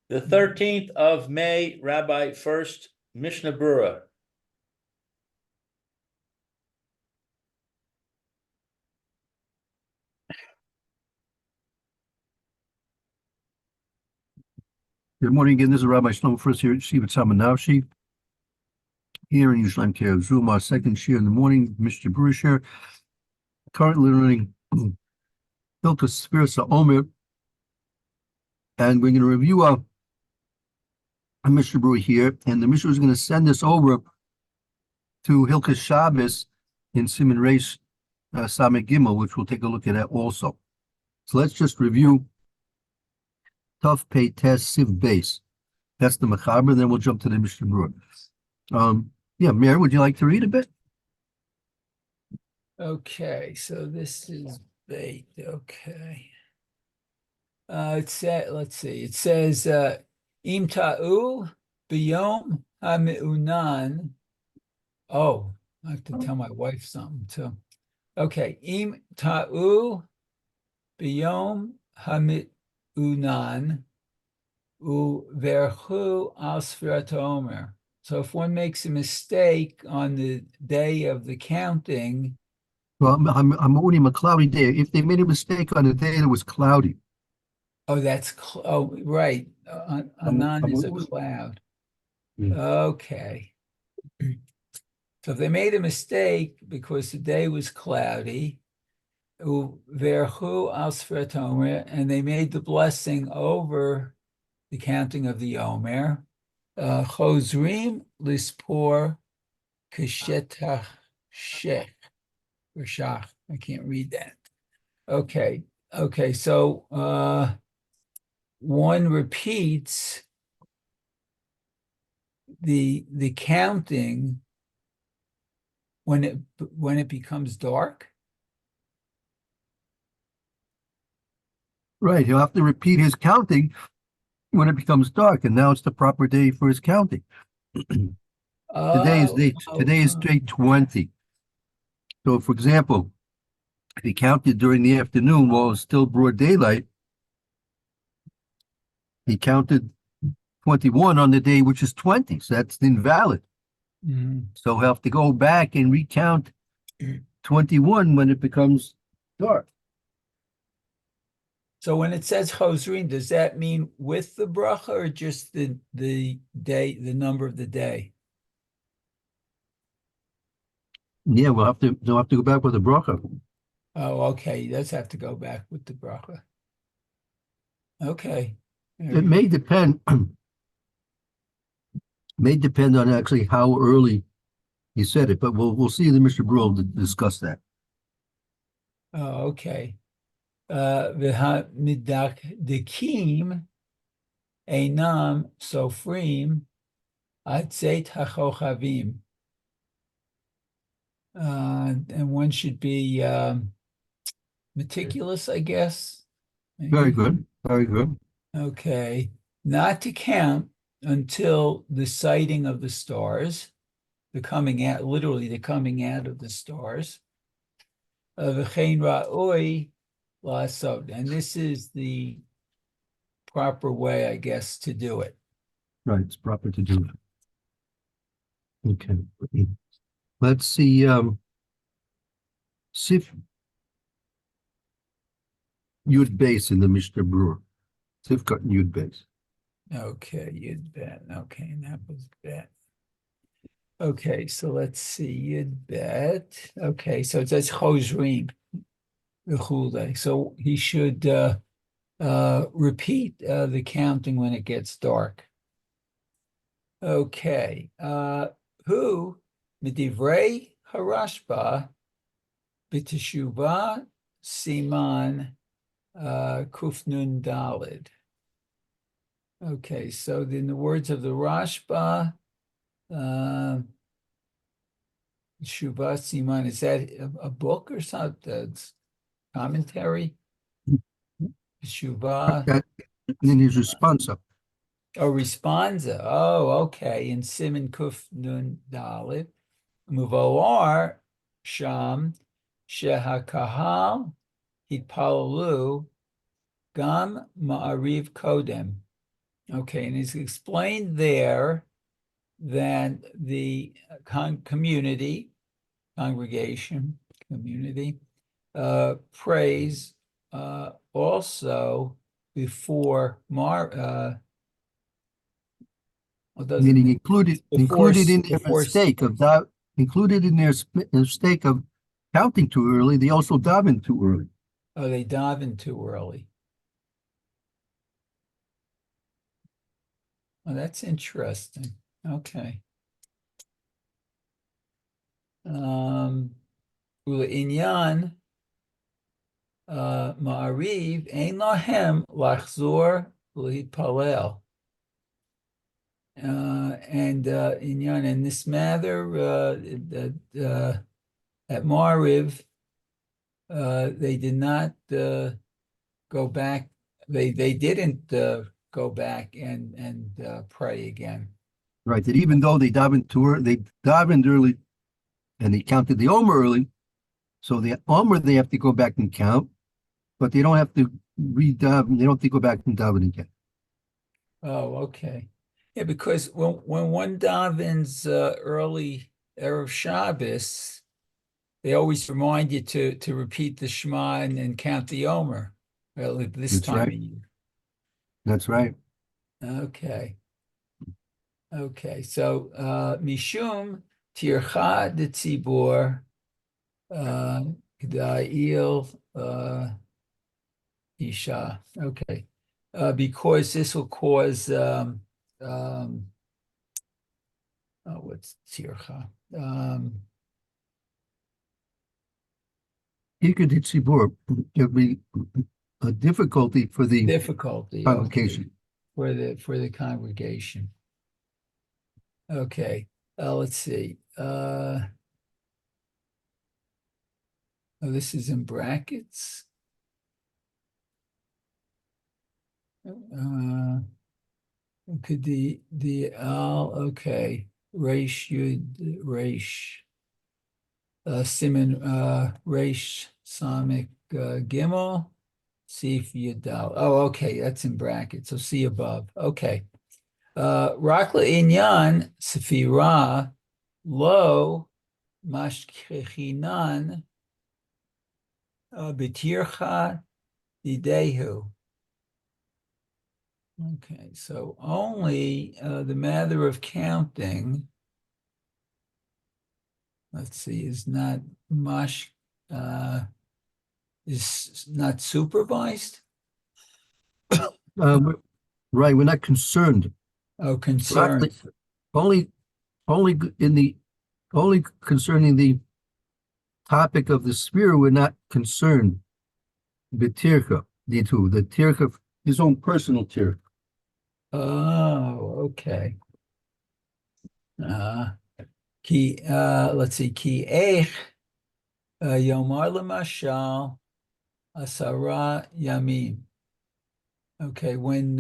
The 13th of May, Rabbi Furst, Mishna Berura. Good morning again. This is Rabbi Furst here at Shiva Tamanavshi. Here in Yerushalayim Care Zoom, our second share in the morning, Mr. Berura share. Currently learning Hilchos Furst Omer, and we're going to review our Mr. Berura here, and the Mishna is going to send us over to Hilchos Shabbos in Siman Reish Sameh Gimel, which we'll take a look at also. So let's just review Tuf Pei Tes Siv Base. That's the Mechaber, then we'll jump to the Mishna Berura. Yeah, Mary, would you like to read a bit? Okay, so this is bait. Okay. It said, let's see. It says Im ta'u b'yom ha'mi'unan. Oh, I have to tell my wife something too. Okay, Im ta'u b'yom ha'mi'unan u'verchu al sfirat Omer. So if one makes a mistake on the day of the counting. Well, I'm only a cloudy day. If they made a mistake on the day that was cloudy. Oh, that's, oh, right. Anan is a cloud. Okay. So if they made a mistake because the day was cloudy, uverchu al sfirat Omer, and they made the blessing over the counting of the Omer, chozrim lispor keshetach shech or shach. I can't read that. Okay. Okay. So one repeats the counting when it becomes dark. Right. He'll have to repeat his counting when it becomes dark, and now it's the proper day for his counting. Today is day 20. So, for example, if he counted during the afternoon while it's still broad daylight, he counted 21 on the day which is 20. So that's invalid. So he'll have to go back and recount 21 when it becomes dark. So when it says chozrin, does that mean with the bracha or just the day, the number of the day? Yeah, they'll have to go back with the bracha. Oh, okay. He does have to go back with the bracha. Okay. It may depend. May depend on actually how early he said it, but we'll see the Mr. Berura to discuss that. Oh, okay. V'hamidakdekim einam sofrim atzeit hachochavim. And one should be meticulous, I guess. Maybe. Very good. Very good. Okay. Not to count until the sighting of the stars, literally the coming out of the stars. V'chein ra'oi la'asod. And this is the proper way, I guess, to do it. Right, it's proper to do it. Okay. Let's see. Sif Yud base in the Mishna Berura. Sifkat Yud base. Okay, Yud bet. Okay, and that was bet. Okay, so let's see. Yud bet. Okay, so it says chozrim. So he should repeat the counting when it gets dark. Okay. Who Medivrei Harashba B'teshuva Siman Kufnun Dalid. Okay, so in the words of the Rashba, Shuvah Siman, is that a book or something? Commentary? Shuvah. In his responsa. Oh, responsa. Oh, okay. In Siman Kuf Nun Dalit. Muvoar Sham Shehakahal Hitpalalu Gam Ma'ariv Kodem. Okay, and it's explained there that the congregation, community, prays also before what does it Meaning mean? Before included in their before mistake of that, included in their mistake of counting too early, they also daven too early. oh, they daven too early. Oh, that's interesting. Okay. Inyan Ma'ariv ein lahem lachzor להתפלל. And Inyan, in this matter, at Ma'ariv, they did not go back. They didn't go back and pray again. Right, that even though they davened too early, they davened early and they counted the Omer early. So the Omer they have to go back and count, but they don't have to re-daven. They don't have to go back and daven again. Oh, okay. Yeah, because when one davens early Erev Shabbos, they always remind you to repeat the Shema and count the Omer. Well, at this That's time of right. year. That's right. Okay. Okay. So Mishum Tircha de Tzibor Gdail Isha. Okay. Because this will cause what's tircha? Ikad Tzibur, it'll be a difficulty for the Difficulty, congregation. okay, for the congregation. Okay, let's see. Oh, this is in brackets. Could the al okay, Reish Yud Reish. Simon Reish Samik Gimel, Sif Yudal. Oh, okay, that's in brackets. So see above. Okay. Rakla Inyan Sefira Lo Mashkechinan Bitircha Didehu. Okay, so only the matter of counting, let's see, is not is not supervised. Right, we're not concerned. Oh, concerned. Only in the only concerning the topic of the sphere, we're not concerned. The tircha, the tircha, his own personal tircha. Oh, okay. Let's see. Ki ech yomar lemashal asara yamim. Okay, when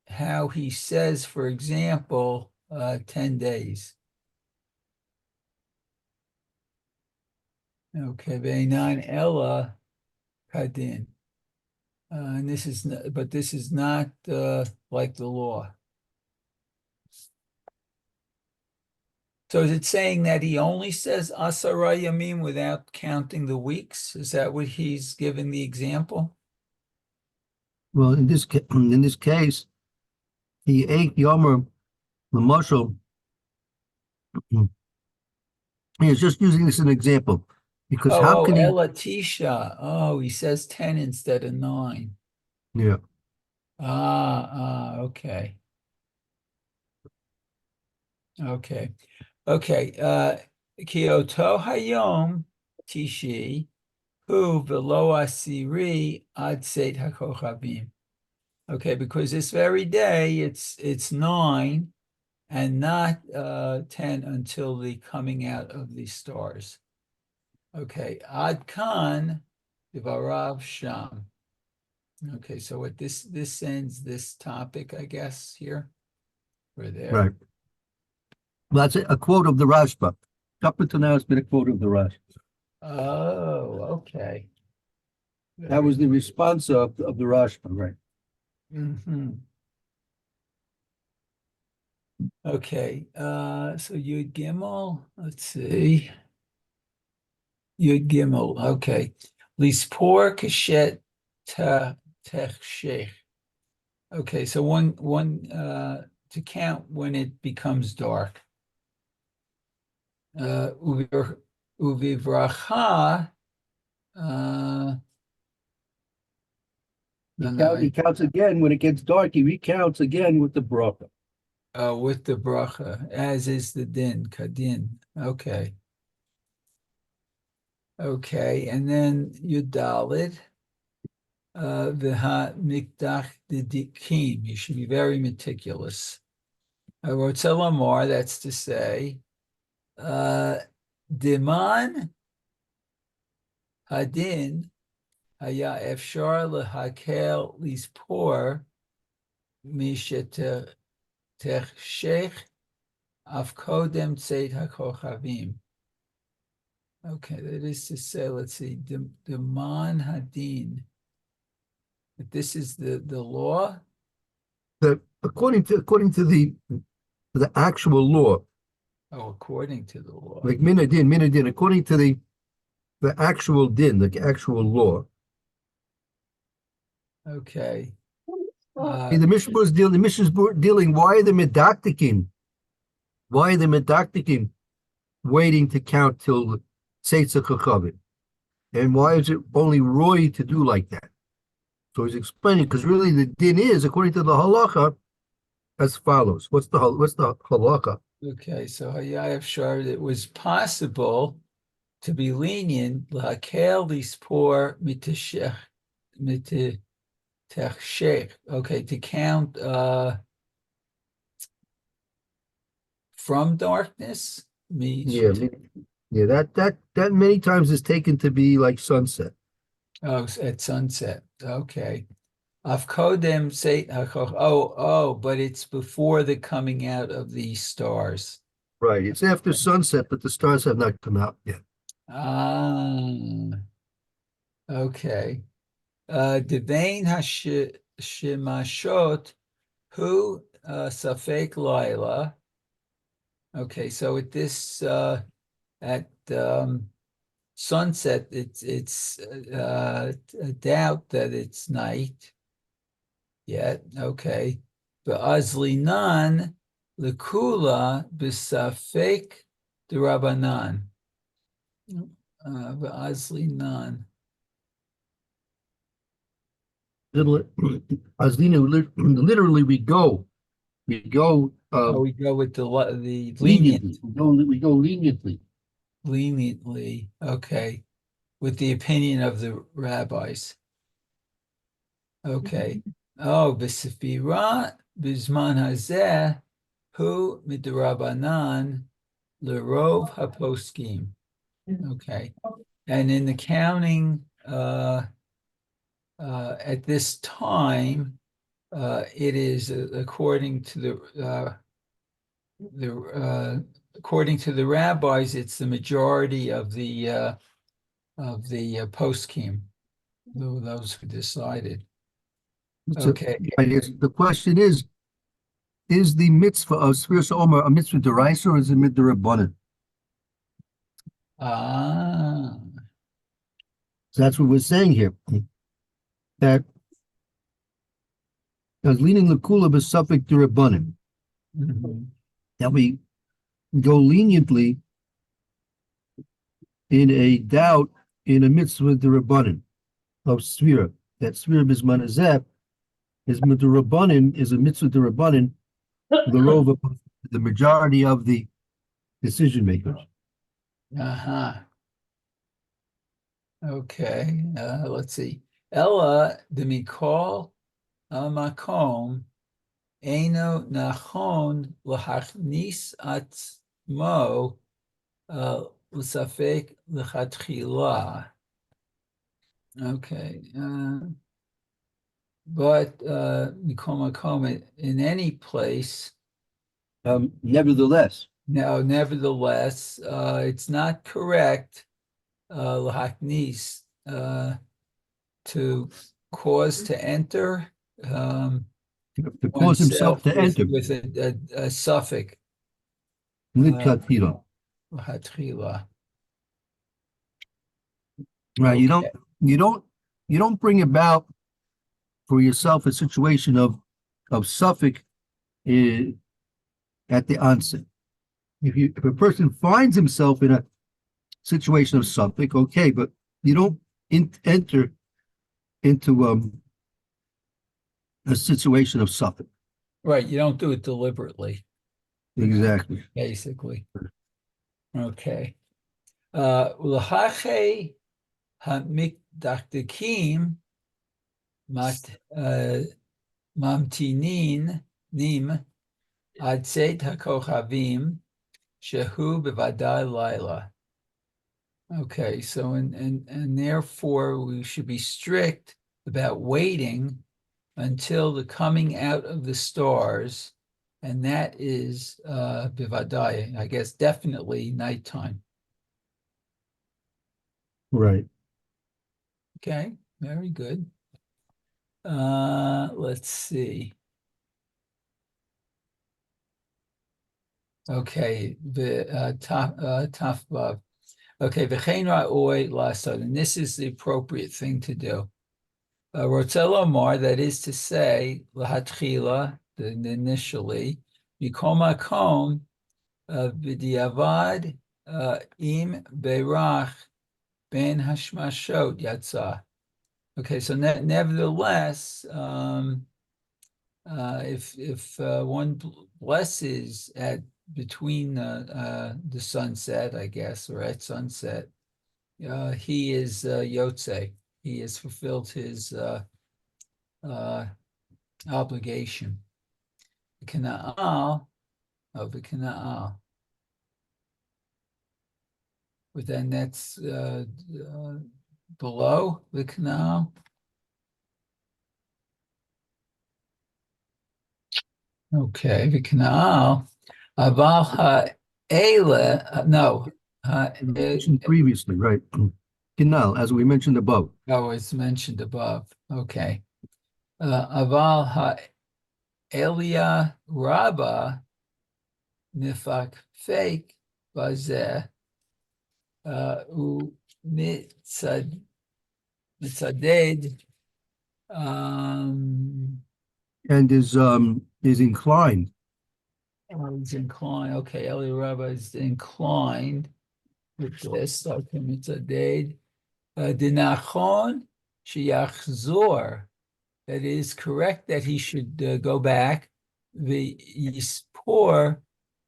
how he says, for example, 10 days. Okay, Veinan Ella Kadin. And this is not like the law. So is it saying that he only says Asara Yamim without counting the weeks? Is that what he's giving the example? Well, in this case, he ate Yomer the mushel. He's just using this as an example because how can he? Ella Tisha. Oh, he says 10 instead of 9. Yeah. Okay. Okay. Okay. Kyoto Hayom Tishi Hu Velo Asiri Ad Seit HaKochavim. Okay, because this very day it's 9 and not 10 until the coming out of the stars. Okay, Ad Kan Divarav Sham. Okay, so what this ends this topic, I guess, here. We're there. Right. Well, that's a quote of the Rashba. Up until now, it's been a quote of the Rashba. Oh, okay. That was the response of the Rashba, right? Mhm. Okay, so Yud Gimel, let's see. Yud Gimel, okay. Lispor kashet techshech. Okay, so one to count when it becomes dark. Uvivracha, He counts again when it gets dark. He recounts again with the bracha. with the bracha, as is the din, kadin. Okay. Okay, and then Yudalid, Viha Mikdach Didikim. You should be very meticulous. Rotzel Amar, that's to say, Diman Hadin Haya Efshar Lehakel Lispor Mishet Techshech Afkodem Tzeit HaKochavim. Okay, that is to say, let's see, Diman Hadin. But this is the law. According to the actual law, Oh, according to the law. like minadin, according to the actual din, the actual law. Okay. The Mishnah is dealing. Why are the medaktikim? Why are the medaktikim waiting to count till Seitza Chachavim? And why is it only Roy to do like that? So he's explaining because really the din is according to the halacha as follows. What's the halacha? Okay, so Hayayev Shar, it was possible to be lenient, lahakel lispor miteshech. Okay, to count from darkness. Yeah, that many times is taken to be like sunset. Oh, at sunset. Okay. Afkodem say but it's before the coming out of the stars. Right. It's after sunset, but the stars have not come out yet. Ah, okay. Devain hashemashot hu safek laila. Okay, so at this at sunset, it's a doubt that it's night yet. Okay, but azlinan lekula b'safek derabanan. But azlinan. Literally, we go We go with the leniently. We go leniently. leniently. Okay, with the opinion of the rabbis. Okay. Oh, b'sefira b'zman hazeh hu midrabanan lerov haposkim. Okay, and in the counting at this time, it is according to according to the rabbis, it's the majority of the poskim, those who decided. Okay. The question is the mitzvah of Furst Omer a mitzvah deraisa or is it midrabanan? So that's what we're saying here. That as leaning the kula b'safek derabanan. That we go leniently in a doubt in a mitzvah derabanan of svira. That svira b'zman hazeh is midrabanan, is a mitzvah derabanan, the rove of the majority of the decision makers. Okay. Let's see. Ella demikol makom eino nachon lahachnis atzmo l'safek l'chatchila. Okay. But mikol makom in any place. Nevertheless, it's not correct lahachnis to cause to enter To cause himself to enter. with a suffix, L'katila. hatchila. Right, Okay. you don't bring about for yourself a situation of suffix at the onset. If a person finds himself in a situation of suffix, okay, but you don't enter into a situation of suffix. Right, you don't do it deliberately, Exactly. basically. Okay. Ulahache hamikdaktikim mamtinin nim ad seit hakochavim shehu bevadai laila. Okay, so and therefore we should be strict about waiting until the coming out of the stars, and that is bivadai, I guess definitely nighttime. Right. Okay, very good. Let's see. Okay, the tafvav. Okay, v'chein ra'oi lasod, and this is the appropriate thing to do. Rotzel Omer, that is to say, lahatchila, initially, mikom makom, v'diavad im beirach ben hashmashot yatsa. Okay, so nevertheless, if one blesses at between the sunset, I guess, or at sunset, he is yotze. He has fulfilled his obligation. Kana'al, the Kana'al. But then that's below the Kana'al. Okay, the Kana'al. Aval ha'ele, no. Mentioned previously, right? Canal, as we mentioned above. Oh, it's mentioned above. Okay. Aval ha'elia rabba nifak fake bazeh u mitzaded And is inclined. he's inclined. Okay, Eli Rabba is inclined with this. Okay, mitzaded dinachon sheyachzor. That is correct that he should go back. The yispor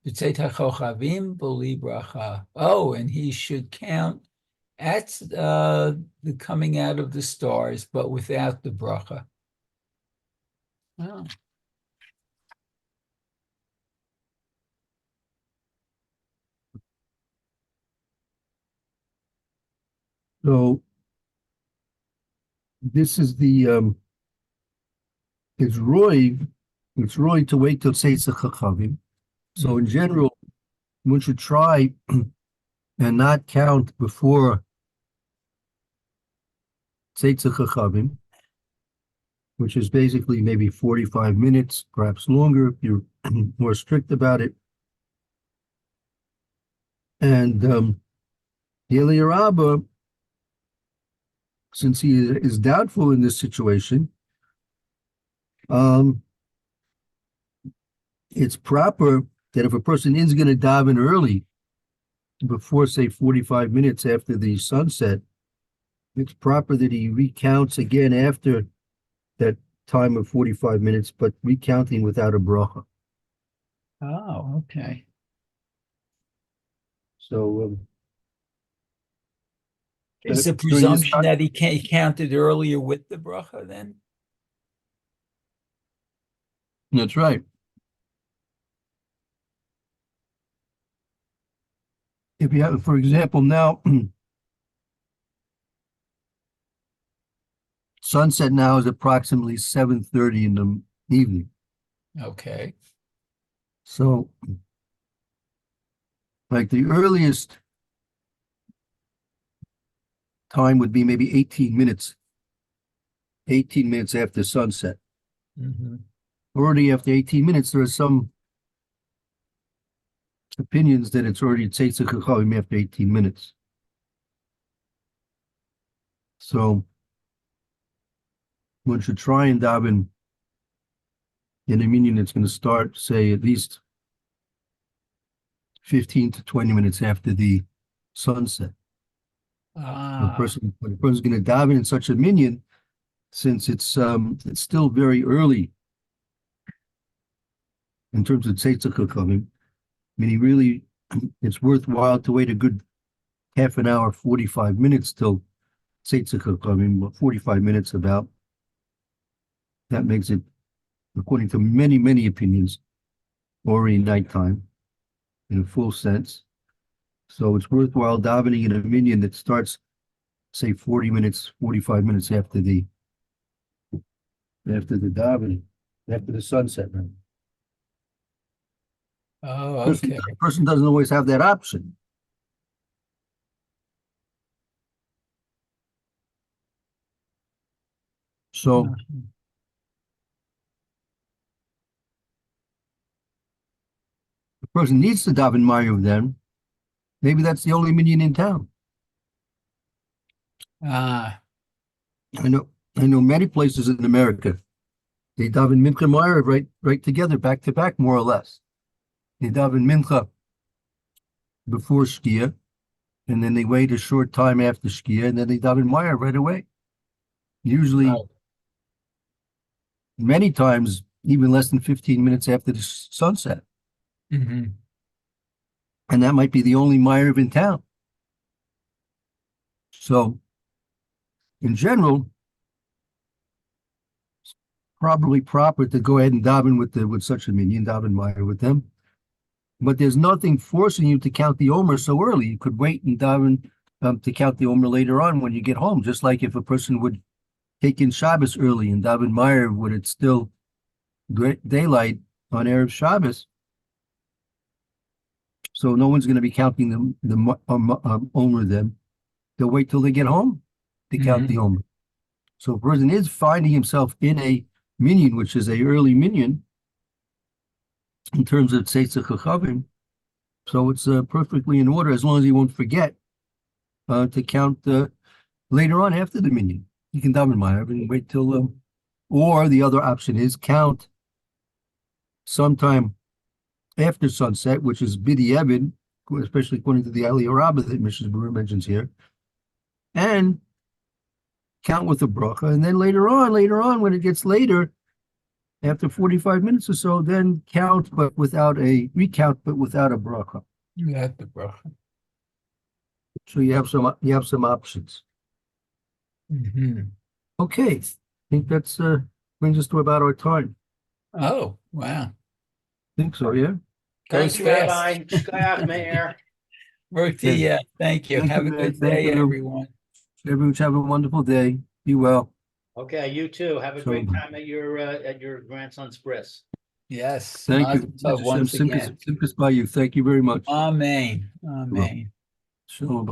b'tzeit hachochavim b'li bracha. Oh, and he should count at the coming out of the stars, but without the bracha. Oh. So this is the it's Roy to wait till Seitza Chachavim. So in general, one should try and not count before Seitza Chachavim, which is basically maybe 45 minutes, perhaps longer if you're more strict about it. And the Eliyarabba, since he is doubtful in this situation, it's proper that if a person is going to daven early, before, say, 45 minutes after the sunset, it's proper that he recounts again after that time of 45 minutes, but recounting without a bracha. Oh, okay. So Is the during this presumption that he counted earlier with the bracha then? That's right. If you have, for example, now sunset now is approximately 7:30 in the evening. Okay. So, like the earliest time would be maybe 18 minutes after sunset. Mhm. Already after 18 minutes, there are some opinions that it's already Tzeitza Chachamim after 18 minutes. So one should try and daven in a minyan that's going to start, say, at least 15 to 20 minutes after the sunset. When a person's going to daven in such a minyan, since it's still very early in terms of Tzeitza Chachamim, meaning really it's worthwhile to wait a good half an hour, 45 minutes till Tzeitza Chachamim, 45 minutes about. That makes it, according to many, many opinions, already nighttime in a full sense. So it's worthwhile davening in a minyan that starts, say, 40 minutes, 45 minutes after the davening, after the sunset. Right? Oh, Person, okay. person doesn't always have that option. So Mhm. the person needs to daven Maariv then. Maybe that's the only minyan in town. Ah, I know many places in America. They daven Mincha Maariv right together, back to back, more or less. They daven Mincha before Shkia, and then they wait a short time after Shkia, and then they daven Maariv right away. Usually, right. many times, even less than 15 minutes after the sunset. Mhm. And that might be the only Maariv in town. So, in general, it's probably proper to go ahead and daven with such a minyan, daven Maariv with them. But there's nothing forcing you to count the Omer so early. You could wait and daven to count the Omer later on when you get home, just like if a person would take in Shabbos early and daven Maariv when it's still great daylight on Erev Shabbos. So no one's going to be counting the Omer then. They'll wait till they get home to count the Mhm. Omer. So a person is finding himself in a minyan, which is a early minyan in terms of Tzeitza Chachamim. So it's perfectly in order as long as he won't forget to count later on after the minyan. You can daven Maariv and wait till, or the other option is count sometime after sunset, which is B'di'evid, especially according to the Aliyah Rabbah that Mrs. Berura mentions here, and count with a bracha, and then later on, when it gets later, after 45 minutes or so, then recount, but without a bracha. You have the bracha. So you have some options. Mhm. Okay, I think that's brings us to about our time. Oh, wow. I think so, yeah. Goes Thank you, fast. Rabbi. Shkoyach, Meir. Murti, yeah, thank you. Thank Have you, a man. good Thank day, you. everyone. Everyone have a wonderful day. Be well. Okay, you too. Have a So, great time at your grandson's bris. Yes, thank you. Mazel Tov once again. Simchas by you. Thank you very much. Amen. Well, Amen. shalom.